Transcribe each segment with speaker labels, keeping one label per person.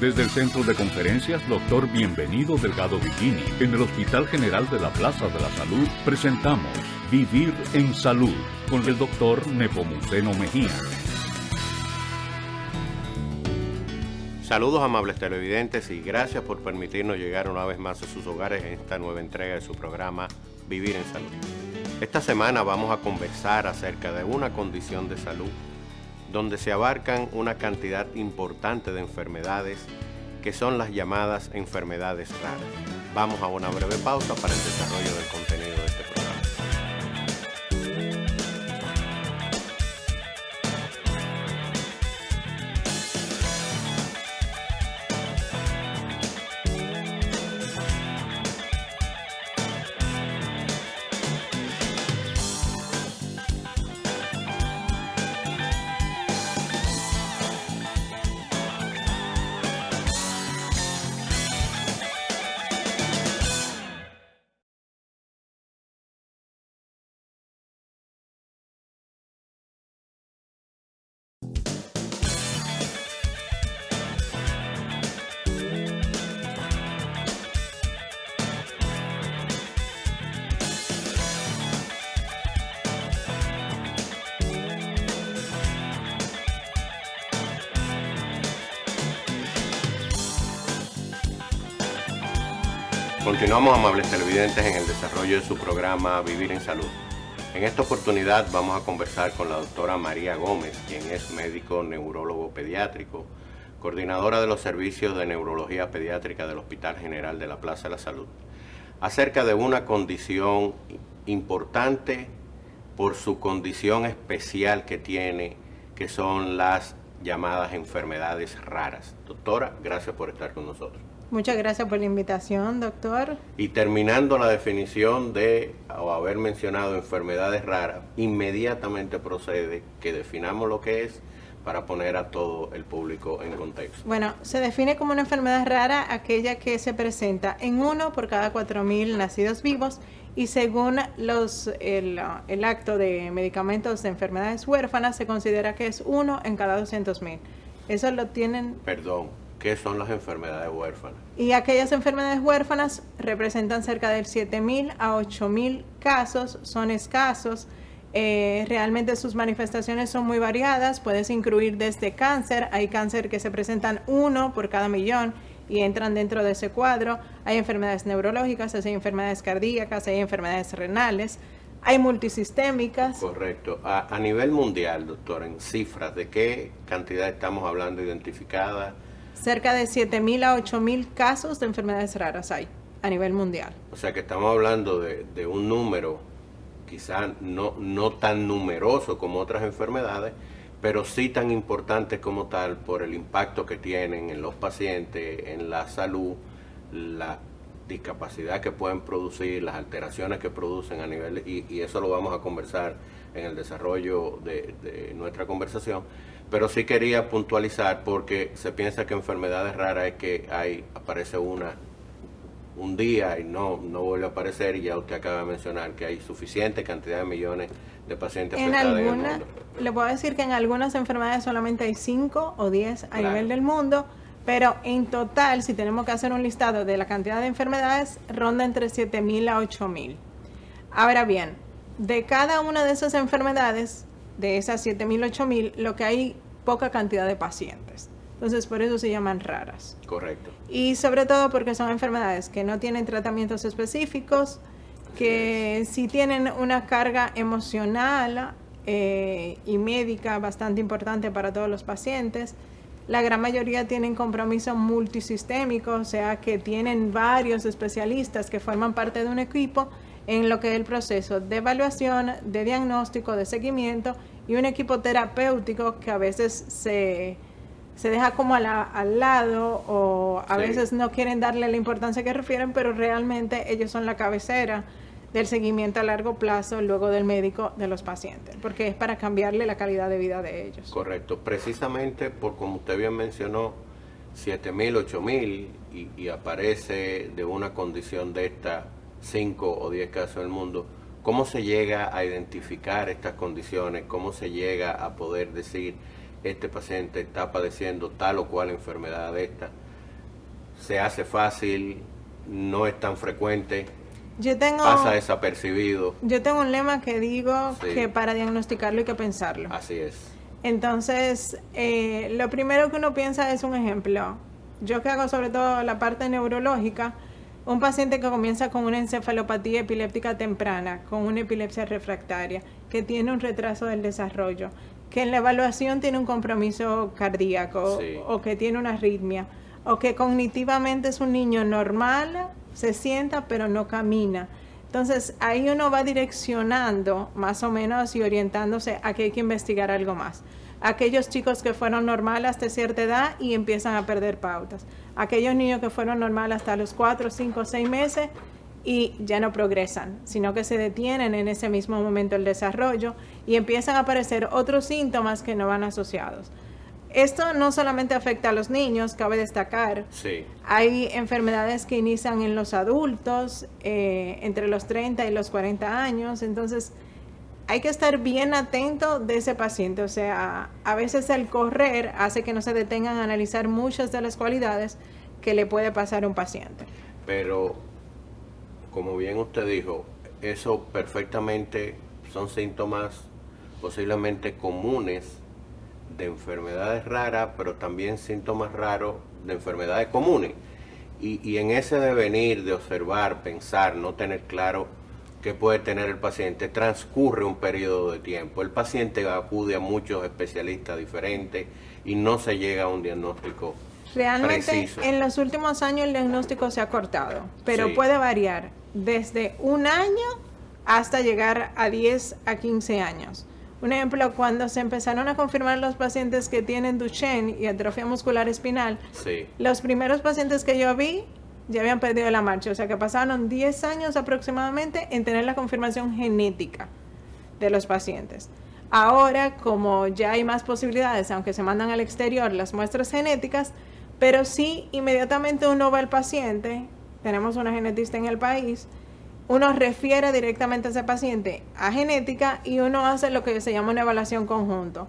Speaker 1: Desde el Centro de Conferencias Dr. Bienvenido Delgado Villini, en el Hospital General de la Plaza de la Salud, presentamos Vivir en Salud con el Dr. Nepomuceno Mejía.
Speaker 2: Saludos, amables televidentes, y gracias por permitirnos llegar una vez más a sus hogares en esta nueva entrega de su programa Vivir en Salud. Esta semana vamos a conversar acerca de una condición de salud donde se abarcan una cantidad importante de enfermedades que son las llamadas enfermedades raras. Vamos a una breve pausa para el desarrollo del contenido de este programa. Continuamos, amables televidentes, en el desarrollo de su programa Vivir en Salud. En esta oportunidad vamos a conversar con la doctora María Gómez, quien es médico neurólogo pediátrico, coordinadora de los servicios de neurología pediátrica del Hospital General de la Plaza de la Salud, acerca de una condición importante por su condición especial que tiene, que son las llamadas enfermedades raras. Doctora, gracias por estar con nosotros.
Speaker 3: Muchas gracias por la invitación, doctor.
Speaker 2: Y terminando la definición de, o haber mencionado enfermedades raras, inmediatamente procede que definamos lo que es para poner a todo el público en contexto.
Speaker 3: Bueno, se define como una enfermedad rara aquella que se presenta en 1 por cada 4.000 nacidos vivos y según el acto de medicamentos de enfermedades huérfanas se considera que es 1 en cada 200.000. Eso lo tienen...
Speaker 2: Perdón. ¿Qué son las enfermedades huérfanas?
Speaker 3: Y aquellas enfermedades huérfanas representan cerca de 7.000 a 8.000 casos, son escasos. Realmente sus manifestaciones son muy variadas, puedes incluir desde cáncer, hay cáncer que se presentan 1 por cada 1.000.000 y entran dentro de ese cuadro. Hay enfermedades neurológicas, hay enfermedades cardíacas, hay enfermedades renales, hay multisistémicas.
Speaker 2: Correcto. A nivel mundial, doctor, en cifras, ¿de qué cantidad estamos hablando identificada?
Speaker 3: Cerca de 7.000 a 8.000 casos de enfermedades raras hay a nivel mundial.
Speaker 2: O sea que estamos hablando de un número quizás no tan numeroso como otras enfermedades, pero sí tan importante como tal por el impacto que tienen en los pacientes, en la salud, la discapacidad que pueden producir, las alteraciones que producen a nivel, y eso lo vamos a conversar en el desarrollo de nuestra conversación. Pero sí quería puntualizar porque se piensa que enfermedades raras es que aparece un día y no vuelve a aparecer, y ya usted acaba de mencionar que hay suficiente cantidad de millones de pacientes afectados en el mundo.
Speaker 3: Le puedo decir que en algunas enfermedades solamente hay 5 o 10 a nivel del mundo, pero en total, si tenemos que hacer un listado de la cantidad de enfermedades, ronda entre 7.000 a 8.000. Ahora bien, de cada una de esas enfermedades, de esas 7.000, 8.000, lo que hay poca cantidad de pacientes. Entonces, por eso se llaman raras.
Speaker 2: Correcto.
Speaker 3: Y sobre todo porque son enfermedades que no tienen tratamientos específicos, que sí tienen una carga emocional y médica bastante importante para todos los pacientes. La gran mayoría tienen compromiso multisistémico, o sea que tienen varios especialistas que forman parte de un equipo en lo que es el proceso de evaluación, de diagnóstico, de seguimiento, y un equipo terapéutico que a veces se deja como al lado, o a veces no quieren darle la importancia que refieren, pero realmente ellos son la cabecera del seguimiento a largo plazo luego del médico de los pacientes, porque es para cambiarle la calidad de vida de ellos.
Speaker 2: Correcto, precisamente por como usted bien mencionó, 7.000, 8.000 y aparece de una condición de esta 5 o 10 casos en el mundo. ¿Cómo se llega a identificar estas condiciones? ¿Cómo se llega a poder decir este paciente está padeciendo tal o cual enfermedad de esta? se hace fácil, no es tan frecuente,
Speaker 3: pasa
Speaker 2: desapercibido.
Speaker 3: Yo tengo un lema que digo
Speaker 2: Sí.
Speaker 3: que para diagnosticarlo hay que pensarlo.
Speaker 2: Así es.
Speaker 3: Entonces, lo primero que uno piensa es un ejemplo. Yo que hago sobre todo la parte neurológica, un paciente que comienza con una encefalopatía epiléptica temprana, con una epilepsia refractaria, que tiene un retraso del desarrollo, que en la evaluación tiene un compromiso cardíaco,
Speaker 2: Sí.
Speaker 3: o que tiene una arritmia, o que cognitivamente es un niño normal, se sienta pero no camina. Entonces ahí uno va direccionando más o menos y orientándose a que hay que investigar algo más. Aquellos chicos que fueron normal hasta cierta edad y empiezan a perder pautas. Aquellos niños que fueron normal hasta los 4, 5, 6 meses y ya no progresan, sino que se detienen en ese mismo momento el desarrollo y empiezan a aparecer otros síntomas que no van asociados. Esto no solamente afecta a los niños, cabe destacar.
Speaker 2: Sí.
Speaker 3: Hay enfermedades que inician en los adultos, entre los 30 y los 40 años, entonces hay que estar bien atento de ese paciente. O sea, a veces el correr hace que no se detengan a analizar muchas de las cualidades que le puede pasar a un paciente.
Speaker 2: Pero, como bien usted dijo, eso perfectamente son síntomas posiblemente comunes de enfermedades raras, pero también síntomas raros de enfermedades comunes. Y en ese devenir de observar, pensar, no tener claro qué puede tener el paciente, transcurre un periodo de tiempo. El paciente acude a muchos especialistas diferentes y no se llega a un diagnóstico
Speaker 3: Realmente
Speaker 2: preciso.
Speaker 3: en los últimos años el diagnóstico se ha cortado, pero
Speaker 2: Sí.
Speaker 3: puede variar desde un año hasta llegar a 10 a 15 años. Un ejemplo, cuando se empezaron a confirmar los pacientes que tienen Duchenne y atrofia muscular espinal,
Speaker 2: Sí.
Speaker 3: los primeros pacientes que yo vi ya habían perdido la marcha, o sea que pasaron 10 años aproximadamente en tener la confirmación genética de los pacientes. Ahora, como ya hay más posibilidades, aunque se mandan al exterior las muestras genéticas, pero sí inmediatamente uno va al paciente, tenemos una genetista en el país, uno refiere directamente a ese paciente a genética y uno hace lo que se llama una evaluación conjunto,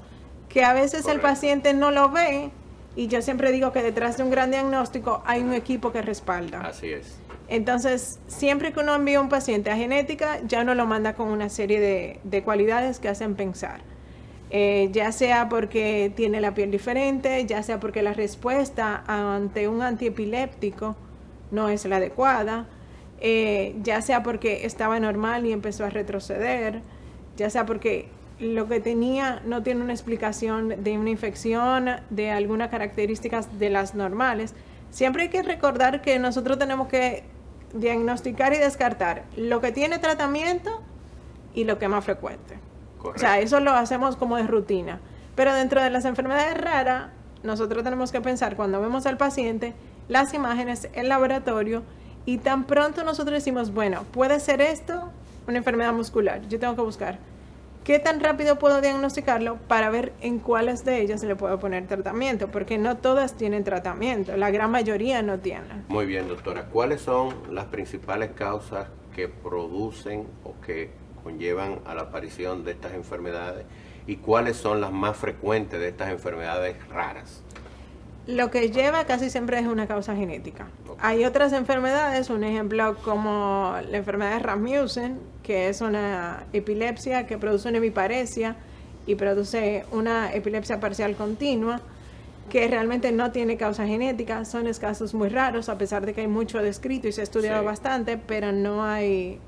Speaker 3: que a veces el
Speaker 2: Correcto.
Speaker 3: paciente no lo ve y yo siempre digo que detrás de un gran diagnóstico hay un equipo que respalda.
Speaker 2: Así es.
Speaker 3: Entonces, siempre que uno envía un paciente a genética, ya uno lo manda con una serie de cualidades que hacen pensar. Ya sea porque tiene la piel diferente, ya sea porque la respuesta ante un antiepiléptico no es la adecuada, ya sea porque estaba normal y empezó a retroceder, ya sea porque lo que tenía no tiene una explicación de una infección, de algunas características de las normales. Siempre hay que recordar que nosotros tenemos que diagnosticar y descartar lo que tiene tratamiento y lo que es más frecuente.
Speaker 2: Correcto.
Speaker 3: O sea, eso lo hacemos como de rutina. Pero dentro de las enfermedades raras, nosotros tenemos que pensar cuando vemos al paciente, las imágenes, el laboratorio, y tan pronto nosotros decimos, bueno, puede ser esto, una enfermedad muscular. Yo tengo que buscar qué tan rápido puedo diagnosticarlo para ver en cuáles de ellas le puedo poner tratamiento, porque no todas tienen tratamiento, la gran mayoría no tienen.
Speaker 2: Muy bien, doctora. ¿Cuáles son las principales causas que producen o que conllevan a la aparición de estas enfermedades y cuáles son las más frecuentes de estas enfermedades raras?
Speaker 3: Lo que lleva casi siempre es una causa genética.
Speaker 2: Ok.
Speaker 3: Hay otras enfermedades, un ejemplo como la enfermedad de Rasmussen, que es una epilepsia que produce una hemiparesia y produce una epilepsia parcial continua, que realmente no tiene causa genética, son casos muy raros, a pesar de que hay mucho descrito y se ha estudiado
Speaker 2: Sí.
Speaker 3: bastante, pero no hay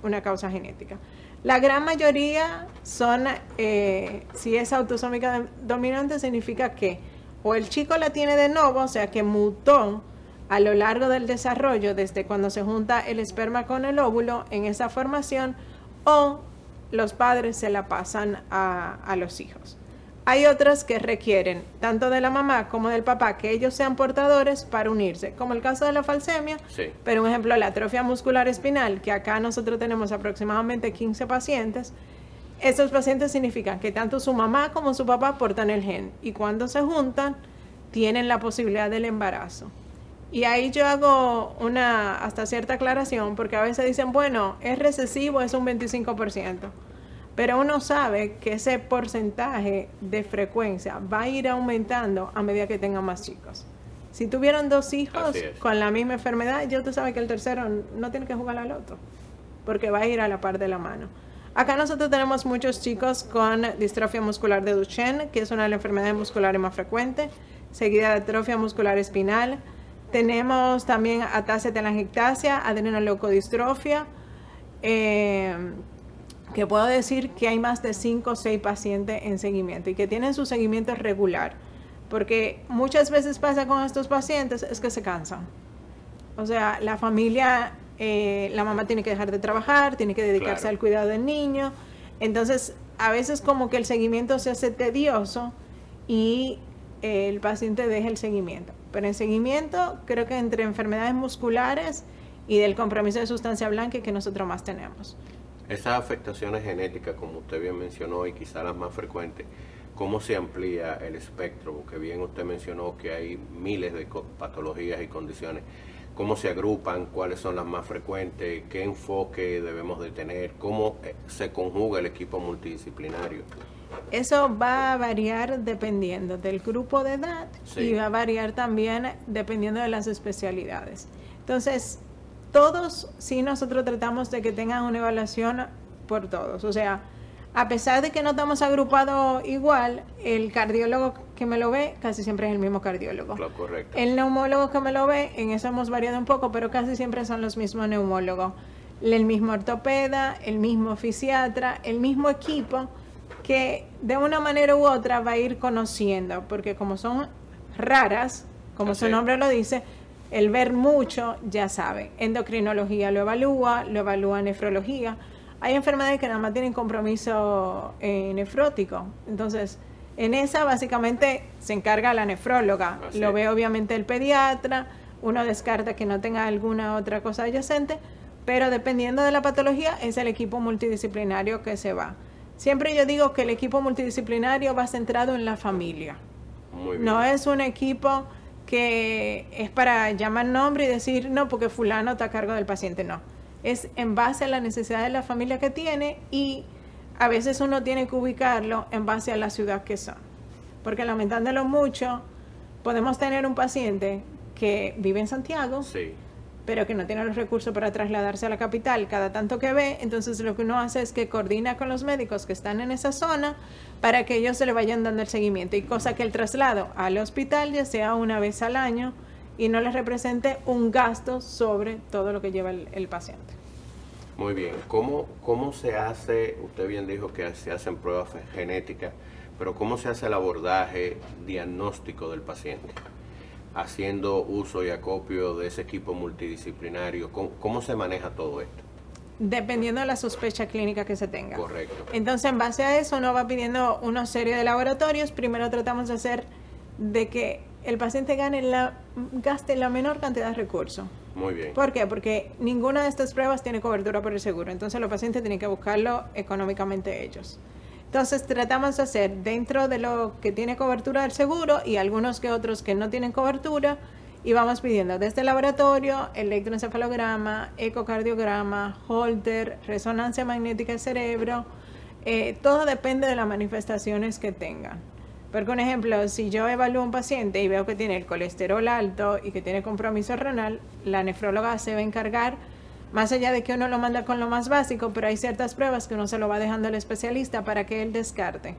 Speaker 3: una causa genética. La gran mayoría son, si es autosómica dominante, significa que o el chico la tiene de nuevo, o sea que mutó a lo largo del desarrollo, desde cuando se junta el esperma con el óvulo en esa formación, o los padres se la pasan a los hijos. Hay otras que requieren tanto de la mamá como del papá que ellos sean portadores para unirse, como el caso de la falsemia,
Speaker 2: Sí.
Speaker 3: pero un ejemplo, la atrofia muscular espinal, que acá nosotros tenemos aproximadamente 15 pacientes. Estos pacientes significan que tanto su mamá como su papá portan el gen y cuando se juntan tienen la posibilidad del embarazo. Y ahí yo hago una hasta cierta aclaración porque a veces dicen, bueno, es recesivo, es un 25%. Pero uno sabe que ese porcentaje de frecuencia va a ir aumentando a medida que tengan más chicos. Si tuvieron 2 hijos
Speaker 2: Así es.
Speaker 3: con la misma enfermedad, ya tú sabes que el tercero no tiene que jugar al otro, porque va a ir a la par de la mano. Acá nosotros tenemos muchos chicos con distrofia muscular de Duchenne, que es una de las enfermedades musculares más frecuentes, seguida de atrofia muscular espinal. Tenemos también ataxia telangiectasia, adrenoleucodistrofia, que puedo decir que hay más de 5 o 6 pacientes en seguimiento y que tienen su seguimiento regular. Porque muchas veces pasa con estos pacientes es que se cansan. O sea, la familia, la mamá tiene que dejar de trabajar, tiene que dedicarse al cuidado del niño. Entonces, a veces como que el seguimiento se hace tedioso y el paciente deja el seguimiento. Pero en seguimiento, creo que entre enfermedades musculares y del compromiso de sustancia blanca que nosotros más tenemos.
Speaker 2: Esas afectaciones genéticas, como usted bien mencionó, y quizás las más frecuentes, ¿cómo se amplía el espectro? Porque bien usted mencionó que hay miles de patologías y condiciones. ¿Cómo se agrupan? ¿Cuáles son las más frecuentes? ¿Qué enfoque debemos de tener? ¿Cómo se conjuga el equipo multidisciplinario?
Speaker 3: Eso va a variar dependiendo del grupo de edad y va a variar también dependiendo de las especialidades. Entonces, todos sí nosotros tratamos de que tengan una evaluación por todos. O sea, a pesar de que no estamos agrupados igual, el cardiólogo que me lo ve casi siempre es el mismo cardiólogo.
Speaker 2: Lo correcto.
Speaker 3: El neumólogo que me lo ve, en eso hemos variado un poco, pero casi siempre son los mismos neumólogos. El mismo ortopeda, el mismo fisiatra, el mismo equipo que de una manera u otra va a ir conociendo, porque como son raras, como su nombre lo dice, el ver mucho ya sabe. Endocrinología lo evalúa nefrología. Hay enfermedades que nada más tienen compromiso nefrótico. Entonces, en esa básicamente se encarga la nefróloga. Lo ve obviamente el pediatra, uno descarta que no tenga alguna otra cosa adyacente, pero dependiendo de la patología es el equipo multidisciplinario que se va. Siempre yo digo que el equipo multidisciplinario va centrado en la familia.
Speaker 2: Muy bien.
Speaker 3: No es un equipo que es para llamar nombre y decir, no, porque fulano está a cargo del paciente, no. Es en base a la necesidad de la familia que tiene y a veces uno tiene que ubicarlo en base a la ciudad que son. Porque lamentándolo mucho, podemos tener un paciente que vive en Santiago, pero que no tiene los recursos para trasladarse a la capital cada tanto que ve. Entonces lo que uno hace es que coordina con los médicos que están en esa zona para que ellos se le vayan dando el seguimiento, y cosa que el traslado al hospital ya sea una vez al año y no les represente un gasto sobre todo lo que lleva el paciente.
Speaker 2: Muy bien. ¿Cómo se hace? Usted bien dijo que se hacen pruebas genéticas, pero ¿cómo se hace el abordaje diagnóstico del paciente? Haciendo uso y acopio de ese equipo multidisciplinario, ¿cómo se maneja todo esto?
Speaker 3: Dependiendo de la sospecha clínica que se tenga.
Speaker 2: Correcto.
Speaker 3: Entonces, en base a eso, uno va pidiendo una serie de laboratorios. Primero tratamos de hacer de que el paciente gaste la menor cantidad de recursos.
Speaker 2: Muy bien.
Speaker 3: ¿Por qué? Porque ninguna de estas pruebas tiene cobertura por el seguro. Entonces, los pacientes tienen que buscarlo económicamente ellos. Entonces tratamos de hacer dentro de lo que tiene cobertura del seguro y algunos que otros que no tienen cobertura, y vamos pidiendo desde el laboratorio, electroencefalograma, ecocardiograma, Holter, resonancia magnética del cerebro. Todo depende de las manifestaciones que tengan. Porque un ejemplo, si yo evalúo a un paciente y veo que tiene el colesterol alto y que tiene compromiso renal, la nefróloga se va a encargar, más allá de que uno lo manda con lo más básico, pero hay ciertas pruebas que uno se lo va dejando al especialista para que él descarte.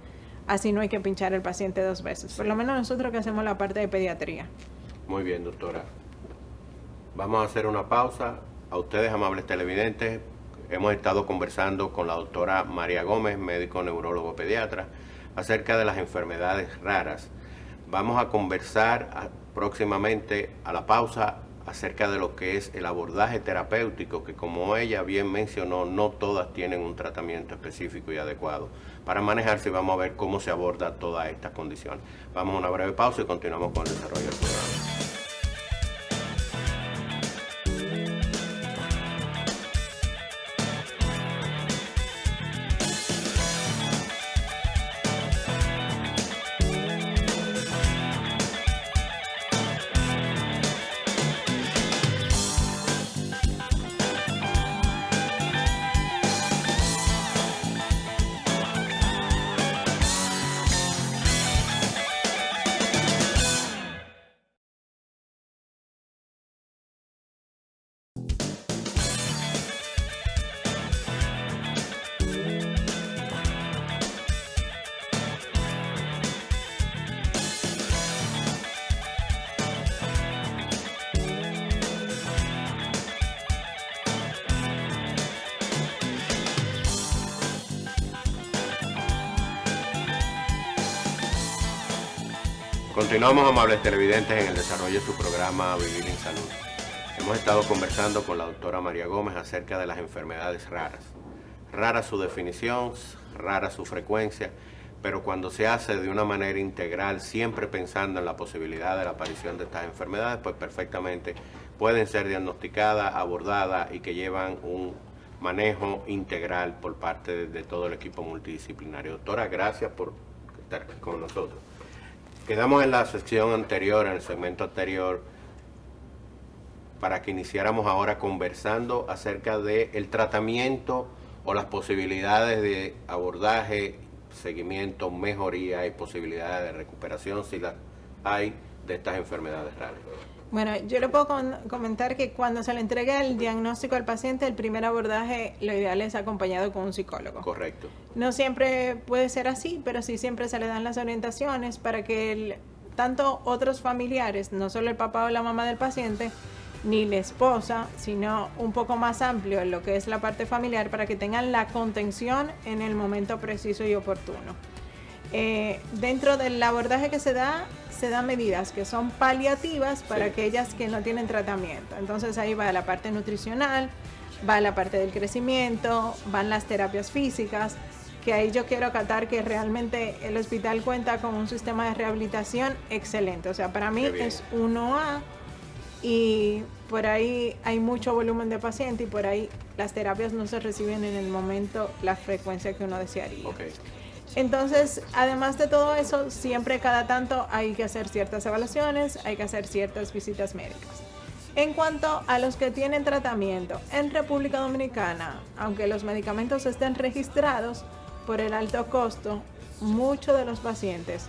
Speaker 3: Así no hay que pinchar al paciente 2 veces. Por lo menos nosotros que hacemos la parte de pediatría.
Speaker 2: Muy bien, doctora. Vamos a hacer una pausa. A ustedes, amables televidentes, hemos estado conversando con la doctora María Gómez, médico neurólogo pediatra, acerca de las enfermedades raras. Vamos a conversar próximamente a la pausa acerca de lo que es el abordaje terapéutico, que como ella bien mencionó, no todas tienen un tratamiento específico y adecuado para manejarse, y vamos a ver cómo se aborda todas estas condiciones. Vamos a una breve pausa y continuamos con el desarrollo del programa. Continuamos, amables televidentes, en el desarrollo de su programa Vivir en Salud. Hemos estado conversando con la doctora María Gómez acerca de las enfermedades raras. Rara su definición, rara su frecuencia, pero cuando se hace de una manera integral, siempre pensando en la posibilidad de la aparición de estas enfermedades, pues perfectamente pueden ser diagnosticadas, abordadas y que llevan un manejo integral por parte de todo el equipo multidisciplinario. Doctora, gracias por estar aquí con nosotros. Quedamos en la sección anterior, en el segmento anterior, para que iniciáramos ahora conversando acerca del tratamiento o las posibilidades de abordaje, seguimiento, mejoría y posibilidades de recuperación, si las hay, de estas enfermedades raras.
Speaker 3: Bueno, yo le puedo comentar que cuando se le entrega el diagnóstico al paciente, el primer abordaje, lo ideal es acompañado con un psicólogo.
Speaker 2: Correcto.
Speaker 3: No siempre puede ser así, pero sí siempre se le dan las orientaciones para que tanto otros familiares, no solo el papá o la mamá del paciente, ni la esposa, sino un poco más amplio en lo que es la parte familiar, para que tengan la contención en el momento preciso y oportuno. Dentro del abordaje que se dan medidas que son paliativas para aquellas que no tienen tratamiento. Entonces ahí va la parte nutricional, va la parte del crecimiento, van las terapias físicas, que ahí yo quiero acatar que realmente el hospital cuenta con un sistema de rehabilitación excelente. O sea, para mí es 1A y por ahí hay mucho volumen de paciente y por ahí las terapias no se reciben en el momento, la frecuencia que uno desearía.
Speaker 2: Okay.
Speaker 3: Entonces, además de todo eso, siempre cada tanto hay que hacer ciertas evaluaciones, hay que hacer ciertas visitas médicas. En cuanto a los que tienen tratamiento, en República Dominicana, aunque los medicamentos estén registrados, por el alto costo, muchos de los pacientes,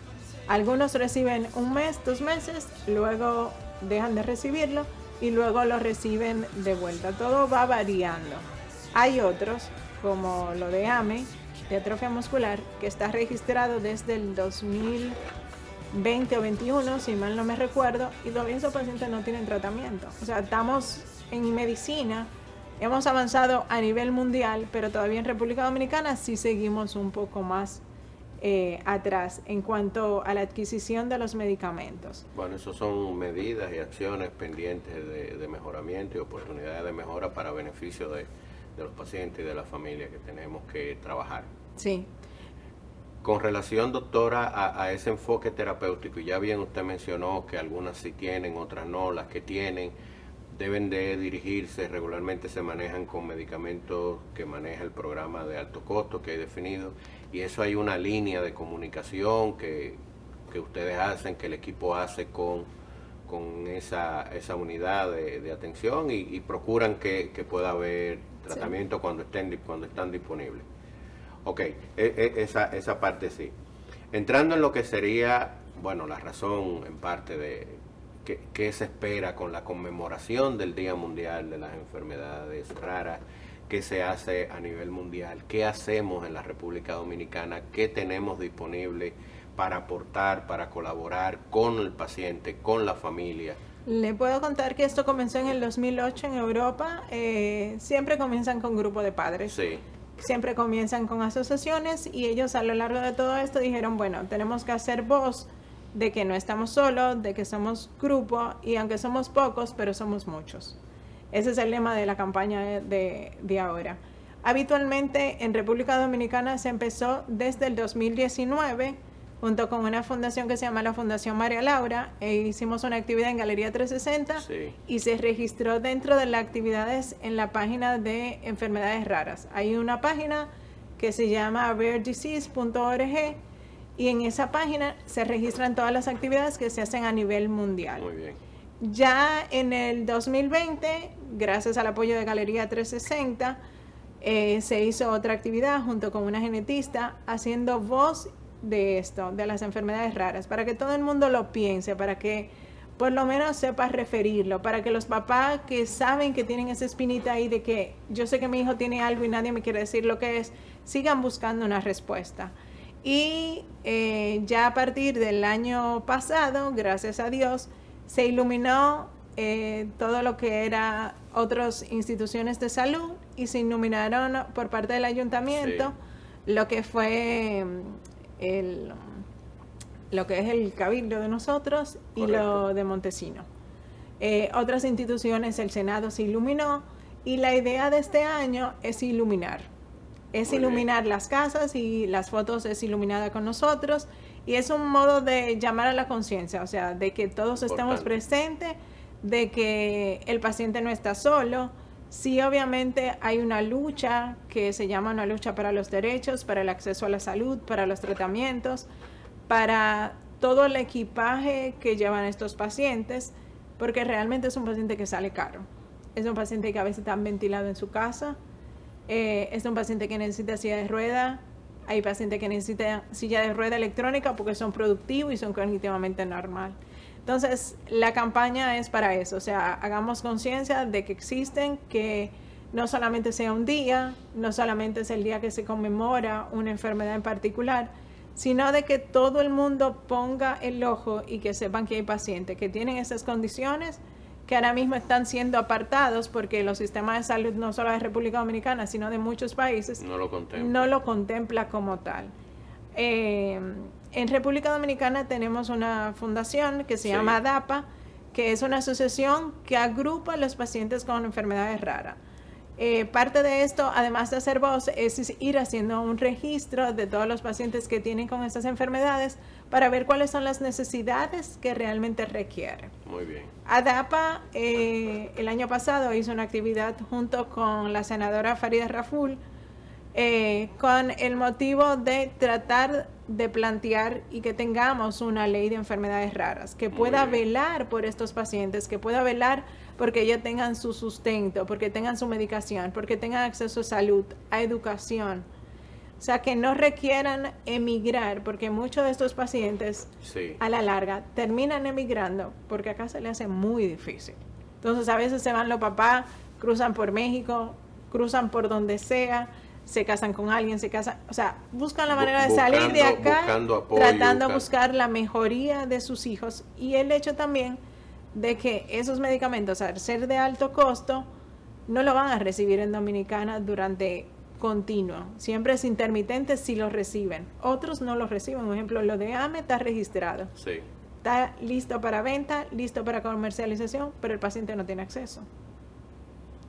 Speaker 3: algunos reciben 1 mes, 2 meses, luego dejan de recibirlo y luego lo reciben de vuelta. Todo va variando. Hay otros, como lo de AME, de atrofia muscular, que está registrado desde el 2020 o 21, si mal no me recuerdo, y todavía esos pacientes no tienen tratamiento. O sea, estamos en medicina, hemos avanzado a nivel mundial, pero todavía en República Dominicana sí seguimos un poco más atrás en cuanto a la adquisición de los medicamentos.
Speaker 2: Bueno, eso son medidas y acciones pendientes de mejoramiento y oportunidades de mejora para beneficio de los pacientes y de la familia que tenemos que trabajar.
Speaker 3: Sí.
Speaker 2: Con relación, doctora, a ese enfoque terapéutico, y ya bien usted mencionó que algunas sí tienen, otras no, las que tienen deben de dirigirse, regularmente se manejan con medicamentos que maneja el programa de alto costo que hay definido, y eso hay una línea de comunicación que ustedes hacen, que el equipo hace con esa unidad de atención y procuran que pueda haber tratamiento cuando están disponibles. Ok, esa parte sí. Entrando en lo que sería, bueno, la razón en parte de qué se espera con la conmemoración del Día Mundial de las Enfermedades Raras, qué se hace a nivel mundial, qué hacemos en la República Dominicana, qué tenemos disponible para aportar, para colaborar con el paciente, con la familia.
Speaker 3: Le puedo contar que esto comenzó en el 2008 en Europa. Siempre comienzan con grupo de padres.
Speaker 2: Sí.
Speaker 3: Siempre comienzan con asociaciones y ellos a lo largo de todo esto dijeron, bueno, tenemos que hacer voz de que no estamos solos, de que somos grupo y aunque somos pocos, pero somos muchos. Ese es el lema de la campaña de ahora. Habitualmente en República Dominicana se empezó desde el 2019 junto con una fundación que se llama la Fundación María Laura, hicimos una actividad en Galería 360 y se registró dentro de las actividades en la página de enfermedades raras. Hay una página que se llama raredisease.org y en esa página se registran todas las actividades que se hacen a nivel mundial.
Speaker 2: Muy bien.
Speaker 3: Ya en el 2020, gracias al apoyo de Galería 360, se hizo otra actividad junto con una genetista haciendo voz de esto, de las enfermedades raras, para que todo el mundo lo piense, para que por lo menos sepa referirlo, para que los papás que saben que tienen esa espinita ahí de que yo sé que mi hijo tiene algo y nadie me quiere decir lo que es, sigan buscando una respuesta. Y ya a partir del año pasado, gracias a Dios, se iluminó todo lo que era otras instituciones de salud y se iluminaron por parte del ayuntamiento lo que fue lo que es el Cabildo de nosotros y
Speaker 2: Correcto.
Speaker 3: lo de Montesino. Otras instituciones, el Senado se iluminó y la idea de este año es iluminar. Es
Speaker 2: Muy
Speaker 3: iluminar
Speaker 2: bien.
Speaker 3: las casas y las fotos es iluminada con nosotros y es un modo de llamar a la conciencia, o sea, de que todos estemos
Speaker 2: Importante.
Speaker 3: presentes, de que el paciente no está solo. Sí, obviamente hay una lucha que se llama una lucha para los derechos, para el acceso a la salud, para los tratamientos, para todo el equipaje que llevan estos pacientes, porque realmente es un paciente que sale caro. Es un paciente que a veces está ventilado en su casa, es un paciente que necesita silla de rueda, hay pacientes que necesitan silla de rueda electrónica porque son productivos y son cognitivamente normal. Entonces, la campaña es para eso, o sea, hagamos conciencia de que existen, que no solamente sea un día, no solamente es el día que se conmemora una enfermedad en particular, sino de que todo el mundo ponga el ojo y que sepan que hay pacientes que tienen esas condiciones que ahora mismo están siendo apartados porque los sistemas de salud no solo de República Dominicana, sino de muchos países,
Speaker 2: No lo contempla.
Speaker 3: no lo contempla como tal. En República Dominicana tenemos una fundación que se
Speaker 2: Sí.
Speaker 3: llama ADAPA, que es una asociación que agrupa a los pacientes con enfermedades raras. Parte de esto, además de hacer voz, es ir haciendo un registro de todos los pacientes que tienen con estas enfermedades para ver cuáles son las necesidades que realmente requieren.
Speaker 2: Muy bien.
Speaker 3: ADAPA el año pasado hizo una actividad junto con la senadora Farida Raful con el motivo de tratar de plantear y que tengamos una ley de enfermedades raras, que
Speaker 2: Muy
Speaker 3: pueda
Speaker 2: bien.
Speaker 3: velar por estos pacientes, que pueda velar porque ellos tengan su sustento, porque tengan su medicación, porque tengan acceso a salud, a educación. O sea, que no requieran emigrar, porque muchos de estos pacientes
Speaker 2: Sí.
Speaker 3: a la larga terminan emigrando porque acá se le hace muy difícil. Entonces a veces se van los papás, cruzan por México, cruzan por donde sea, se casan con alguien, se casan, o sea, buscan la manera de salir de acá,
Speaker 2: buscando apoyo,
Speaker 3: tratando de
Speaker 2: buscando-
Speaker 3: buscar la mejoría de sus hijos y el hecho también de que esos medicamentos, al ser de alto costo, no lo van a recibir en Dominicana durante continuo. Siempre es intermitente si lo reciben. Otros no lo reciben. Por ejemplo, lo de AME está registrado.
Speaker 2: Sí.
Speaker 3: Está listo para venta, listo para comercialización, pero el paciente no tiene acceso.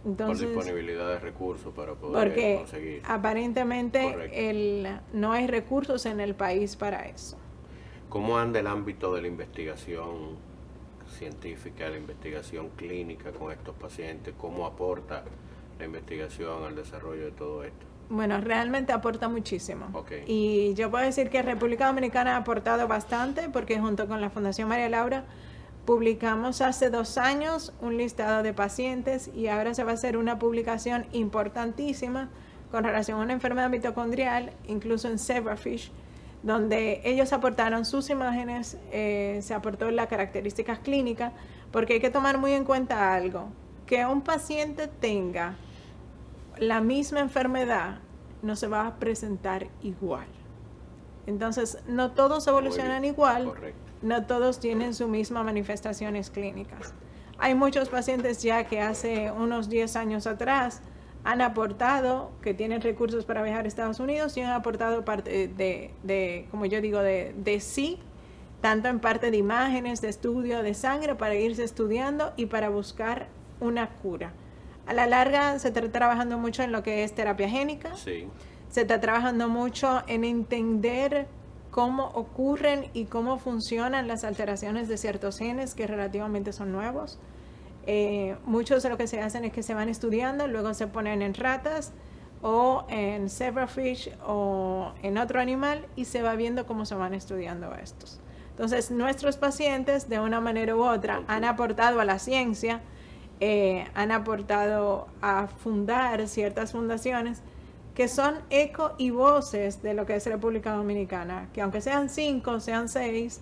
Speaker 3: Entonces,
Speaker 2: por disponibilidad de recursos para poder
Speaker 3: porque
Speaker 2: conseguir.
Speaker 3: aparentemente
Speaker 2: Correcto.
Speaker 3: no hay recursos en el país para eso.
Speaker 2: ¿Cómo anda el ámbito de la investigación científica, la investigación clínica con estos pacientes? ¿Cómo aporta la investigación al desarrollo de todo esto?
Speaker 3: Bueno, realmente aporta muchísimo.
Speaker 2: Ok.
Speaker 3: Y yo puedo decir que República Dominicana ha aportado bastante porque junto con la Fundación María Laura publicamos hace 2 años un listado de pacientes y ahora se va a hacer una publicación importantísima con relación a una enfermedad mitocondrial, incluso en Zebrafish, donde ellos aportaron sus imágenes, se aportó las características clínicas, porque hay que tomar muy en cuenta algo, que un paciente tenga la misma enfermedad no se va a presentar igual. Entonces, no todos evolucionan
Speaker 2: Muy bien,
Speaker 3: igual,
Speaker 2: correcto.
Speaker 3: no todos tienen su misma manifestaciones clínicas. Hay muchos pacientes ya que hace unos 10 años atrás han aportado, que tienen recursos para viajar a Estados Unidos y han aportado parte como yo digo, de sí, tanto en parte de imágenes, de estudio de sangre, para irse estudiando y para buscar una cura. A la larga se está trabajando mucho en lo que es terapia génica.
Speaker 2: Sí.
Speaker 3: Se está trabajando mucho en entender cómo ocurren y cómo funcionan las alteraciones de ciertos genes que relativamente son nuevos. Muchos de lo que se hacen es que se van estudiando, luego se ponen en ratas o en zebrafish o en otro animal y se va viendo cómo se van estudiando estos. Entonces, nuestros pacientes, de una manera u otra, han aportado a la ciencia, han aportado a fundar ciertas fundaciones que son eco y voces de lo que es República Dominicana, que aunque sean 5, sean 6,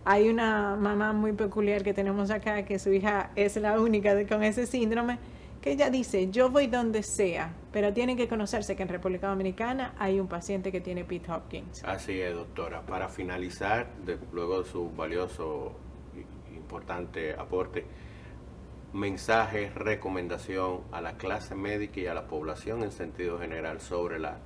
Speaker 3: hay una mamá muy peculiar que tenemos acá, que su hija es la única con ese síndrome, que ella dice, yo voy donde sea, pero tienen que conocerse que en República Dominicana hay un paciente que tiene Pitt Hopkins.
Speaker 2: Así es, doctora. Para finalizar, luego de su valioso e importante aporte, mensaje, recomendación a la clase médica y a la población en sentido general sobre la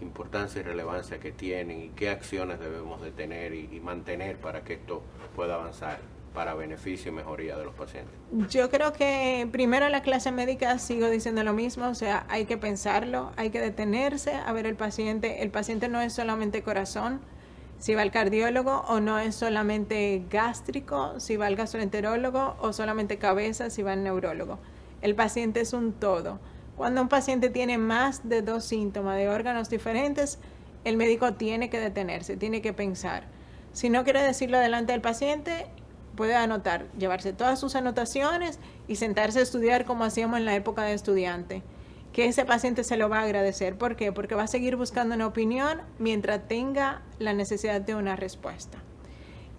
Speaker 2: importancia y relevancia que tienen y qué acciones debemos de tener y mantener para que esto pueda avanzar para beneficio y mejoría de los pacientes?
Speaker 3: Yo creo que primero en la clase médica sigo diciendo lo mismo, o sea, hay que pensarlo, hay que detenerse a ver el paciente. El paciente no es solamente corazón, si va al cardiólogo, o no es solamente gástrico, si va al gastroenterólogo, o solamente cabeza, si va al neurólogo. El paciente es un todo. Cuando un paciente tiene más de 2 síntomas de órganos diferentes, el médico tiene que detenerse, tiene que pensar. Si no quiere decirlo delante del paciente, puede anotar, llevarse todas sus anotaciones y sentarse a estudiar como hacíamos en la época de estudiante. Que ese paciente se lo va a agradecer. ¿Por qué? Porque va a seguir buscando una opinión mientras tenga la necesidad de una respuesta.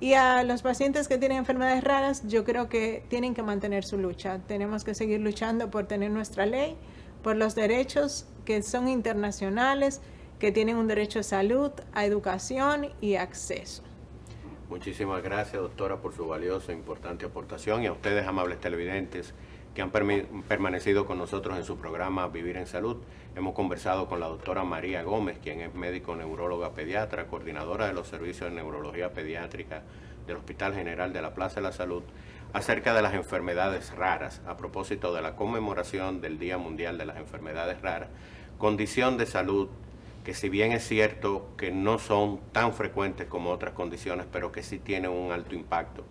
Speaker 3: Y a los pacientes que tienen enfermedades raras, yo creo que tienen que mantener su lucha. Tenemos que seguir luchando por tener nuestra ley, por los derechos que son internacionales, que tienen un derecho a salud, a educación y acceso.
Speaker 2: Muchísimas gracias, doctora, por su valiosa e importante aportación, y a ustedes, amables televidentes, que han permanecido con nosotros en su programa Vivir en Salud. Hemos conversado con la doctora María Gómez, quien es médico neuróloga pediatra, coordinadora de los servicios de neurología pediátrica del Hospital General de la Plaza de la Salud, acerca de las enfermedades raras, a propósito de la conmemoración del Día Mundial de las Enfermedades Raras, condición de salud que, si bien es cierto que no son tan frecuentes como otras condiciones, pero que sí tienen un alto impacto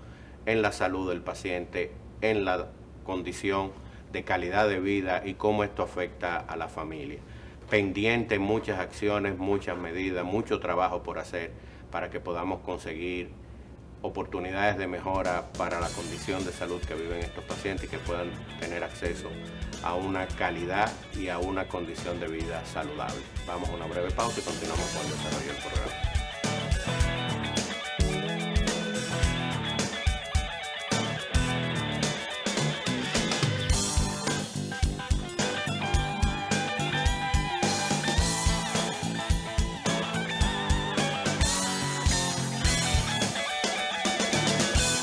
Speaker 2: en la salud del paciente, en la condición de calidad de vida y cómo esto afecta a la familia. Pendiente muchas acciones, muchas medidas, mucho trabajo por hacer para que podamos conseguir oportunidades de mejora para la condición de salud que viven estos pacientes y que puedan tener acceso a una calidad y a una condición de vida saludable. Vamos a una breve pausa y continuamos con el desarrollo del programa.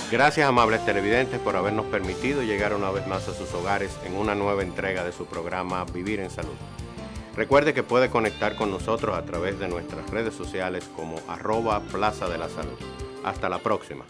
Speaker 2: Gracias, amables televidentes, por habernos permitido llegar una vez más a sus hogares en una nueva entrega de su programa Vivir en Salud. Recuerde que puede conectar con nosotros a través de nuestras redes sociales como @Plaza de la Salud. Hasta la próxima.